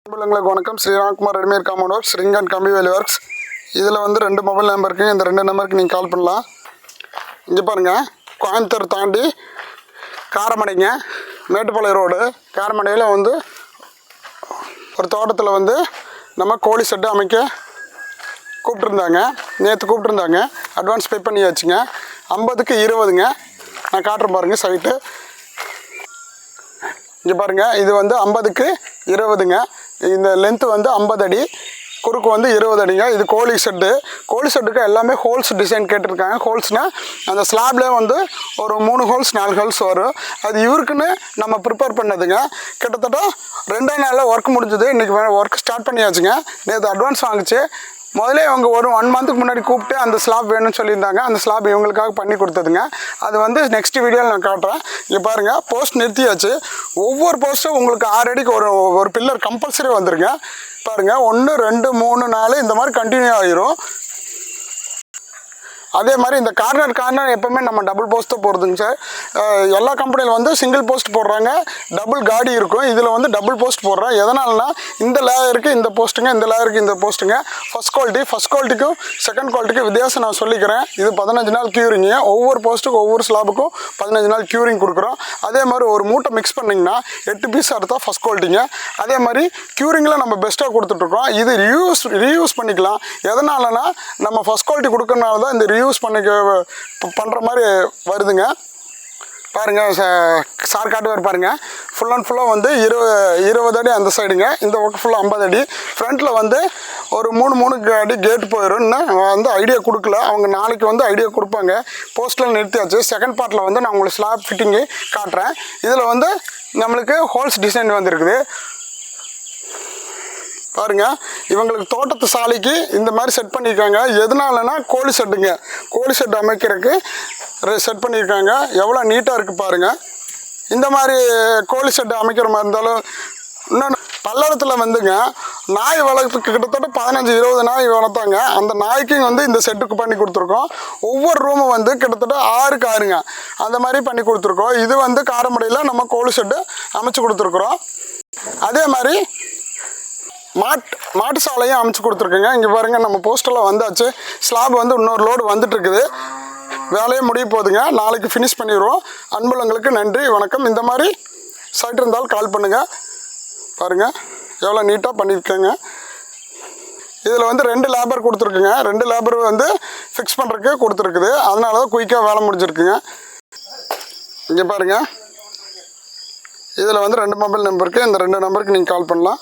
உங்களுக்கு வணக்கம். Sriramkumar readymade compound works, ring and கம்பி வேலி ஒர்க்ஸ். இதில் வந்து 2 மொபைல் நம்பர் இருக்குங்க. இந்த 2 நம்பருக்கு நீங்கள் கால் பண்ணலாம். இங்கே பாருங்கள், கோயம்புத்தூர் தாண்டி காரமடைங்க, மேட்டுப்பாளையம் ரோடு. காரமடையில் வந்து ஒரு தோட்டத்தில் வந்து நம்ம கோழி செட்டு அமைக்க கூப்பிட்ருந்தாங்க. நேற்று கூப்பிட்ருந்தாங்க. Advance pay பண்ணியாச்சுங்க. 50க்கு 20ங்க. நான் காட்டுறேன் பாருங்கள் சைட்டு. இங்கே பாருங்கள், இது வந்து 50க்கு 20ங்க. இந்த லென்த்து வந்து 50 அடி, குறுக்கு வந்து 20 அடிங்க. இது கோழி செட்டு. கோழி செட்டுக்கு எல்லாமே ஹோல்ஸ் டிசைன் கேட்டிருக்காங்க. ஹோல்ஸ்னால் அந்த ஸ்லாப்லேயே வந்து ஒரு 3 ஹோல்ஸ் 4 ஹோல்ஸ் வரும். அது இவருக்குன்னு நம்ம ப்ரிப்பேர் பண்ணதுங்க. கிட்டத்தட்ட 2 நாளில் ஒர்க் முடிஞ்சுது. இன்றைக்கி ஒர்க் ஸ்டார்ட் பண்ணியாச்சுங்க. நேற்று அட்வான்ஸ் வாங்கிச்சு. முதலே இவங்க ஒரு 1 மந்த்துக்கு முன்னாடி கூப்பிட்டு அந்த ஸ்லாப் வேணும்னு சொல்லியிருந்தாங்க. அந்த ஸ்லாப் இவங்களுக்காக பண்ணி கொடுத்ததுங்க. அது வந்து நெக்ஸ்ட் வீடியோவில் நான் காட்டுறேன். இங்கே பாருங்கள், போஸ்ட் நிறுத்தியாச்சு. ஒவ்வொரு போஸ்ட்டும் உங்களுக்கு 6 அடிக்கு ஒரு பில்லர் கம்பல்சரி வந்துருங்க. பாருங்கள், 1 2 3 4 இந்த மாதிரி கண்டினியூ ஆகிரும். அதே மாதிரி இந்த கார்னர் எப்போவுமே நம்ம டபுள் போஸ்ட்டு போடுறதுங்க சார். எல்லா கம்பெனியில் வந்து சிங்கிள் போஸ்ட் போடுறாங்க, டபுள் காடி இருக்கும். இதில் வந்து டபுள் போஸ்ட் போடுறேன். எதனாலனா இந்த லேயருக்கு இந்த போஸ்ட்டுங்க, இந்த லேயருக்கு இந்த போஸ்ட்டுங்க. ஃபஸ்ட் குவாலிட்டிக்கும் செகண்ட் குவாலிட்டிக்கும் வித்தியாசம் நான் சொல்லிக்கிறேன். இது 15 நாள் க்யூரிங்க. ஒவ்வொரு போஸ்ட்டுக்கும் ஒவ்வொரு ஸ்லாபுக்கும் 15 நாள் க்யூரிங் கொடுக்குறோம். அதே மாதிரி ஒரு மூட்டை மிக்ஸ் பண்ணிங்கன்னா 8 பீஸ் அறுத்தா ஃபஸ்ட் குவாலிட்டிங்க. அதே மாதிரி க்யூரிங்கில் நம்ம பெஸ்ட்டாக கொடுத்துட்ருக்கோம். இது ரீயூஸ் பண்ணிக்கலாம். எதனாலனா நம்ம ஃபஸ்ட் குவாலிட்டி கொடுக்கறனால தான் இந்த யூஸ் பண்ணுற மாதிரி வருதுங்க. பாருங்கள், சார் காட்டுவார் பாருங்கள். ஃபுல் அண்ட் ஃபுல்லாக வந்து 20 அடி அந்த சைடுங்க. இந்த பக்கம் ஃபுல்லாக 50 அடி. ஃப்ரண்ட்டில் வந்து ஒரு 3 அடி கேட் போயிடும்னு வந்து ஐடியா கொடுக்கல. அவங்க நாளைக்கு வந்து ஐடியா கொடுப்பாங்க. போஸ்ட்டில் நிறுத்தியாச்சு. செகண்ட் பார்ட்டில் வந்து நான் உங்களுக்கு ஸ்லாப் ஃபிட்டிங்கு காட்டுறேன். இதில் வந்து நம்மளுக்கு ஹோல்ஸ் டிசைன் வந்துருக்குது. பாருங்கள், இவங்களுக்கு தோட்டத்து சாலைக்கு இந்த மாதிரி செட் பண்ணியிருக்காங்க. எதனாலனா கோழி செட்டுங்க. கோழி செட் அமைக்கிறதுக்கு செட் பண்ணியிருக்காங்க. எவ்வளோ நீட்டாக இருக்குது பாருங்கள். இந்த மாதிரி கோழி செட்டு அமைக்கிற மாதிரி இருந்தாலும் இன்னொன்று பல்லடத்தில் வந்துங்க நாய் வளர்த்துக்கு கிட்டத்தட்ட 15-20 நாய் வளர்த்தாங்க. அந்த நாய்க்கும் வந்து இந்த செட்டுக்கு பண்ணி கொடுத்துருக்கோம். ஒவ்வொரு ரூமும் வந்து கிட்டத்தட்ட 6க்கு 6ங்க அந்த மாதிரி பண்ணி கொடுத்துருக்கோம். இது வந்து காரமடையில் நம்ம கோழி செட்டு அமைச்சு கொடுத்துருக்குறோம். அதே மாதிரி மாட்டு சாலையும் அமைச்சு கொடுத்துருக்குங்க. இங்கே பாருங்கள், நம்ம போஸ்டெல்லாம் வந்தாச்சு. ஸ்லாப் வந்து இன்னொரு லோடு வந்துட்டுருக்குது. வேலையே முடிய போகுதுங்க. நாளைக்கு ஃபினிஷ் பண்ணிடுவோம். அன்புள்ளங்களுக்கு நன்றி, வணக்கம். இந்த மாதிரி சைட் இருந்தாலும் கால் பண்ணுங்கள். பாருங்கள், எவ்வளோ நீட்டாக பண்ணியிருக்கேங்க. இதில் வந்து 2 லேபர் கொடுத்துருக்குங்க. 2 லேபர் வந்து ஃபிக்ஸ் பண்ணுறதுக்கு கொடுத்துருக்குது. அதனால தான் குயிக்காக வேலை முடிஞ்சிருக்குங்க. இங்கே பாருங்கள், இதில் வந்து 2 மொபைல் நம்பருக்கு, இந்த 2 நம்பருக்கு நீங்கள் கால் பண்ணலாம்.